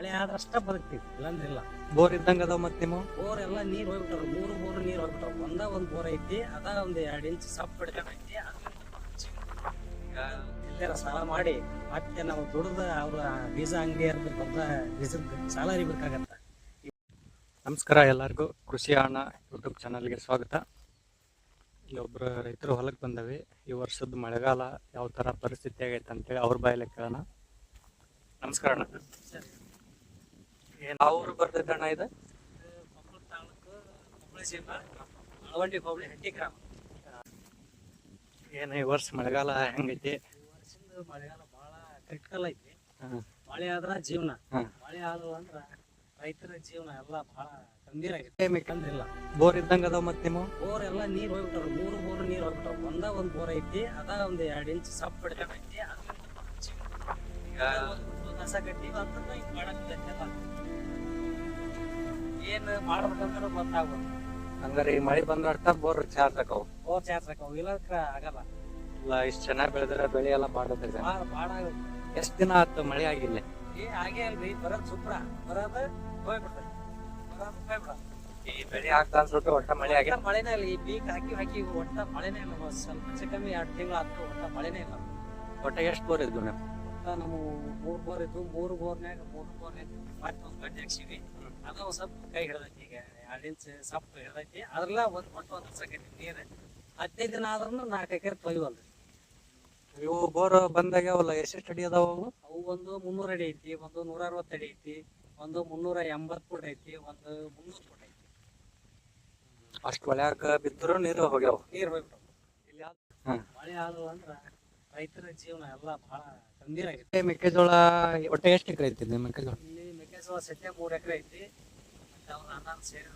ಮಳೆ ಆದ್ರೆ ಅಷ್ಟ ಬದುಕ್ತಿವಿ, ಇಲ್ಲಂದ್ರಿಲ್ಲ. ಬೋರ್ ಇದ್ದಂಗ ಅದಾವ ಮತ್ ನಿಮ್ಮ ಬೋರ್ ಎಲ್ಲ ನೀರ್ ಹೋಗ್ಬಿಟ್ಟಾರ, 3 ಬೋರ್ ನೀರ್ ಹೋಗ್ಬಿಟ್ಟಾರ. ಒಂದ್ ಬೋರ್ ಐತಿ, ಅದ ಒಂದ್ 2 ಇಂಚ್ ಸಪ್ ಹಿಡ್ಕೊಂಡೈತಿ. ಎಲ್ಲಾರ ಸಾಲ ಮಾಡಿ ಮತ್ತೆ ನಾವು ದುಡ್ದ ಅವ್ರ ಬೀಜ ಅಂಗಡಿ ಬೀಜದ ಸಾಲ ಅರಿಬೇಕಾಗತ್ತ. ನಮಸ್ಕಾರ ಎಲ್ಲರಿಗೂ, ಕೃಷಿ ಅಣ್ಣ ಯೂಟ್ಯೂಬ್ ಚಾನಲ್ಗೆ ಸ್ವಾಗತ. ಇಲ್ಲೊಬ್ರು ರೈತರು ಹೊಲಕ್ಕೆ ಬಂದವಿ. ಈ ವರ್ಷದ ಮಳೆಗಾಲ ಯಾವ ಥರ ಪರಿಸ್ಥಿತಿ ಆಗೈತೆ ಅಂತೇಳಿ ಅವ್ರ ಬಾಯಲ್ಲಿ ಕೇಳೋಣ. ನಮಸ್ಕಾರ ಅಣ್ಣ. ಏನು ಅವ್ರು ಬರ್ತಿದ್ದ ಅಣ್ಣ? ಇದು ಕೊಪ್ಪಳ ತಾಲೂಕು, ಕೊಪ್ಪಳ ಜಿಲ್ಲಾ, ಅಳವಂಡಿ ಹೋಬಳಿ, ಹಟ್ಟಿ ಗ್ರಾಮ. ಏನು ಈ ವರ್ಷ ಮಳೆಗಾಲ ಹೆಂಗೈತಿ? ಈ ವರ್ಷದ ಮಳೆಗಾಲ ಬಹಳ ಕ್ರಿಟಿಕಲ್ ಐತಿ. ಮಳೆ ಆದ್ರ ಜೀವನ, ಮಳೆ ಆದ್ರೂ ಅಂದ್ರ ರೈತರ ಜೀವನ ಎಲ್ಲ ಬಹಳ ಗಂಭೀರ ಆಗೈತಿ. ಅಂದ್ರಿಲ್ಲ. ಬೋರ್ ಇದ್ದಂಗ ಅದಾವ ಮತ್ ನಿಮ್ಮ ಬೋರ್ ಎಲ್ಲ ನೀರ್ ಹೋಗ್ಬಿಟ್ಟಾರ, 3 ಬೋರ್ ನೀರ್ ಹೋಗ್ಬಿಟ್ಟಾರ. ಒಂದ್ ಬೋರ್ ಐತಿ, ಅದ ಒಂದ್ 2 ಇಂಚ್ ಸಪ್ ಹಿಡ್ಕೊಂಡೈತಿ. ಕಸ ಕಟ್ಟಿವ ಅಂತ ಹಿಂಗ್ ಮಾಡಕ್ಕೆಲ್ಲ ಏನ್ ಮಾಡ್ಬೇಕಂತ ಗೊತ್ತಾಗ್ಬೋದು. ಹಂಗಾರೆ ಈ ಮಳೆ ಬಂದ್ರ ಅಷ್ಟ ಬೋರ್ ಚಾರ್ಜ್ ಆಕಾವು. ಬೋರ್ ಚಾರ್ಜ್ ಆಕಾವು, ಇಲ್ಲಕ್ಕ ಆಗಲ್ಲ. ಇಲ್ಲ, ಇಷ್ಟ ಚೆನ್ನಾಗಿ ಬೆಳೆದ್ರೆ ಬೆಳೆ ಎಲ್ಲ ಬಾಡೋದಿಲ್ಲ. ಬಾಡ ಎಷ್ಟ್ ದಿನ ಆಯ್ತು ಮಳೆ ಆಗಿಲ್ಲ? ಹಾಗೆ ಅಲ್ರಿ, ಬರೋದ್ ಶುಭ್ರ ಬರೋದ ಹೋಗ್ಬಿಡ್ತೈತಿ, ಈ ಬೆಳೆ ಆಗ್ತಾ ಅನ್ಸುತ್ತೆ, ಒಟ್ಟ ಮಳೆ ಆಗಿ ಮಳೆನೇ ಇಲ್ಲ. ಈ ಬೀಕ್ ಹಾಕಿ ಒಟ್ಟ ಮಳೆನೇ ಇಲ್ಲ. ಸ್ವಲ್ಪ ಹೆಚ್ಚು ಕಮ್ಮಿ 2 ತಿಂಗಳು ಆಯ್ತು, ಒಟ್ಟ ಮಳೆನೇ ಇಲ್ಲ. ಒಟ್ಟ ಎಷ್ಟು ಬೋರ್ ಇದ್ವು ನೀವು? ಒಟ್ಟ ನಾವು 3 ಬೋರ್ ಇದ್ವು. 3 ಬೋರ್ನಾಗ ಮತ್ತೆ ಒಂದು ಗಡ್ಡೆ ಹಾಕ್ಸಿವಿ. ಅದ ಒಂದ್ ಸ್ವಲ್ಪ ಕೈ ಹಿಡ್ದೈತಿ. ಈಗ 2 ಇಂಚ್ ಸಪ್ ಹಿಡ್ದೈತಿ. ಅದ್ರಲ್ಲ ಒಟ್ಟು 1 ಸೆಕೆಂಡ್ ನೀರ್ 15 ದಿನ ಆದ್ರೂ 4 ಎಕರೆ ತೊಯ್ವಲ್ರಿ. ಇವು ಬೋರ್ ಬಂದಾಗ್ಯಾವಲ್ಲ, ಎಷ್ಟು ಅಡಿ ಅದಾವ ಅವು? ಅವು ಒಂದು 300 ಅಡಿ ಐತಿ, ಒಂದು 160 ಅಡಿ ಐತಿ, ಒಂದು 380 ಫುಟ್ ಐತಿ, ಒಂದು 300 ಫುಟ್ ಐತಿ. ಅಷ್ಟು ಒಳ್ಯಾಕ ಬಿದ್ದರೂ ನೀರು ಹೋಗ್ಯಾವ. ನೀರ್ ಹೋಗ್ಬಿಟ್ಟು ಇಲ್ಲಿ ಮಳೆ ಆದ್ವು ಅಂದ್ರ ರೈತರ ಜೀವನ ಎಲ್ಲ ಬಹಳ ಗಂಭೀರ ಆಗೈತಿ. ಮೆಕ್ಕೆಜೋಳ ಒಟ್ಟ ಎಷ್ಟು ಎಕರೆ ಐತಿ ಮೆಕ್ಕೆಜೋಳ? ಇಲ್ಲಿ ಮೆಕ್ಕೆಜೋಳ ಸದ್ಯ 3 ಎಕರೆ ಐತಿ. ಮತ್ತೆ ಅವ್ರ ಅನ್ನ ಸೇರಿ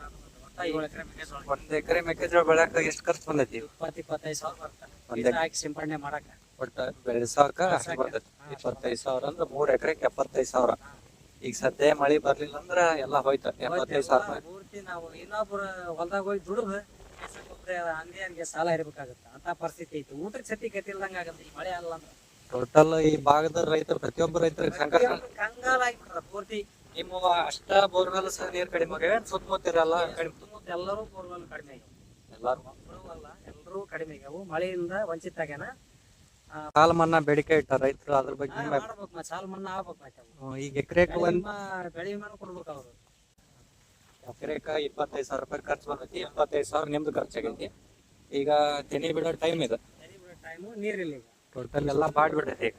ಒಟ್ಟ 7 ಎಕರೆ ಮೆಕ್ಕೆಜೋಳ. 1 ಎಕರೆ ಮೆಕ್ಕೆಜೋಳ ಬೆಳ್ಯಾಕ ಎಷ್ಟು ಖರ್ಚು ಬಂದೈತಿ? 20-25 ಸಾವಿರ ಬರ್ತದೆ. ಒಂದೇ ಹಾಕಿ ಸಿಂಪಡಣೆ ಮಾಡಾಕ ಒಟ್ಟ ಬೆಳೆಸಾಕ ಅಷ್ಟು ಬರ್ತೈತಿ. 25 ಸಾವಿರ ಅಂದ್ರೆ 3 ಎಕರೆಗೆ 75 ಸಾವಿರ. ಈಗ ಸದ್ಯ ಮಳಿ ಬರ್ಲಿಲ್ಲ ಅಂದ್ರ ಎಲ್ಲಾ ಹೋಯ್ತ 75 ಸಾವಿರ. ಪೂರ್ತಿ ನಾವು ಇನ್ನೊಬ್ರ ಹೊಲ್ದಾಗ ಹೋಗಿ ದುಡಿದು ಅಂಗಡಿಯನ್ಗೆ ಸಾಲ ಇರ್ಬೇಕಾಗತ್ತ ಅಂತ ಪರಿಸ್ಥಿತಿ ಐತಿ. ಊಟಕ್ಕೆ ಸತಿ ಕಟ್ಟಿಲ್ದಂಗ ಆಗತ್ತ ಈ ಮಳೆ ಅಲ್ಲ ಅಂದ್ರೆ. ಟೋಟಲ್ ಈ ಭಾಗದ ರೈತರು, ಪ್ರತಿಯೊಬ್ಬ ರೈತರಿಗೆ ಸಂಕಷ್ಟ. ಕಂಗಾಲ ಆಗಿಬಿಟ್ರ ಪೂರ್ತಿ. ನಿಮ್ಮ ಅಷ್ಟ ಬೋರ್ವೆಲ್ ನೀರ್ ಕಡಿಮೆ ಆಗ್ಯಾವ, ಸುತ್ತಮುತ್ತ ಇರಲ್ಲ ಕಡಿಮೆ? ಸುತ್ತಮುತ್ತ ಎಲ್ಲರೂ ಬೋರ್ವೆಲ್ ಕಡಿಮೆ ಆಗ್ಯಾವ. ಎಲ್ಲಾರು ಅಲ್ಲ, ಎಲ್ಲರೂ ಕಡಿಮೆ ಆಗ್ಯಾವು. ಮಳೆಯಿಂದ ವಂಚಿತ ಆಗ್ಯಾನ. ಸಾಲ ಮನ್ನಾ ಬೇಡಿಕೆ ಇಟ್ಟಾರ ರೈತರು, ಅದ್ರ ಬಗ್ಗೆ ಮಾಡ್ಬೇಕು, ಸಾಲ ಮನ್ನಾ ಆಗ್ಬೇಕು. ಈಗ ಎಕರೆಕ್ ಬೆಳೆ ವಿಮಾನ ಕೊಡ್ಬೇಕು ಅವ್ರು. ಎಕರೆಕ 25 ಸಾವಿರ ರೂಪಾಯಿ ಖರ್ಚು ಬಂದೈತಿ. 75 ಸಾವಿರ ನಿಮ್ದು ಖರ್ಚಾಗೈತಿ. ಈಗ ತೆನಿ ಬಿಡೋ ಟೈಮ್ ಇದೆ, ಟೈಮು ನೀರಿಲ್ಲ. ಈಗ ಟೋಟಲ್ ಎಲ್ಲ ಬಾಡ್ಬಿಟ್ಟೈತಿ.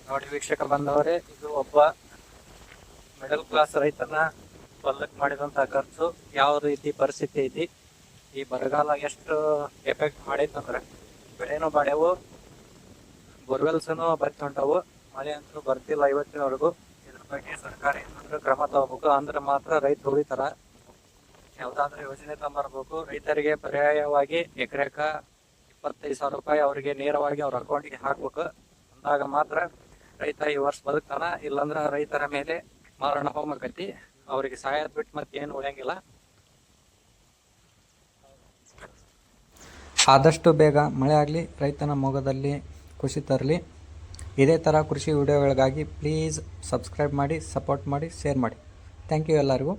ನೋಡಿ ವೀಕ್ಷಕ ಬಂದವರೇ, ಇದು ಒಬ್ಬ ಮಿಡಲ್ ಕ್ಲಾಸ್ ರೈತನ ಹೊಲಕ್ಕೆ ಮಾಡಿದಂತ ಖರ್ಚು, ಯಾವ ರೀತಿ ಪರಿಸ್ಥಿತಿ ಐತಿ, ಈ ಬರಗಾಲ ಎಷ್ಟು ಎಫೆಕ್ಟ್ ಮಾಡೈತಂದ್ರೆ ಬೆಳೆನೂ ಬಾಡ್ಯಾವು, ಬೋರ್ವೆಲ್ಸ್ನು ಬತ್ತಿ ಹೊಂಟವು, ಮಳೆ ಅಂತೂ ಬರ್ತಿಲ್ಲ ಇವತ್ತಿನವರೆಗೂ. ಇದ್ರ ಬಗ್ಗೆ ಸರ್ಕಾರ ಏನಾದ್ರು ಕ್ರಮ ತಗೋಬೇಕು, ಅಂದ್ರೆ ಮಾತ್ರ ರೈತ ಉಳಿತಾರ. ಯಾವ್ದಾದ್ರು ಯೋಜನೆ ತಂಬರ್ಬೇಕು, ರೈತರಿಗೆ ಪರ್ಯಾಯವಾಗಿ ಎಕರೆಕ 25 ಸಾವಿರ ರೂಪಾಯಿ ಅವರಿಗೆ ನೇರವಾಗಿ ಅವ್ರ ಅಕೌಂಟಿಗೆ ಹಾಕ್ಬೇಕು. ಅಂದಾಗ ಮಾತ್ರ ರೈತ ಈ ವರ್ಷ ಬದುಕ್ತಾನ. ಇಲ್ಲಾಂದ್ರ ರೈತರ ಮೇಲೆ ಮಾರಣ ಹೋಮಕತಿ, ಅವ್ರಿಗೆ ಸಹಾಯದ ಬಿಟ್ಟು ಮತ್ತೇನು ಉಳಿಯಂಗಿಲ್ಲ. ಆದಷ್ಟು ಬೇಗ ಮಳೆ ಆಗಲಿ, ರೈತನ ಮೊಗದಲ್ಲಿ ಖುಷಿ ತರಲಿ. ಇದೇ ಥರ ಕೃಷಿ ವಿಡಿಯೋಗಳಿಗಾಗಿ ಪ್ಲೀಸ್ ಸಬ್ಸ್ಕ್ರೈಬ್ ಮಾಡಿ, ಸಪೋರ್ಟ್ ಮಾಡಿ, ಶೇರ್ ಮಾಡಿ. ಥ್ಯಾಂಕ್ ಯು ಎಲ್ಲರಿಗೂ.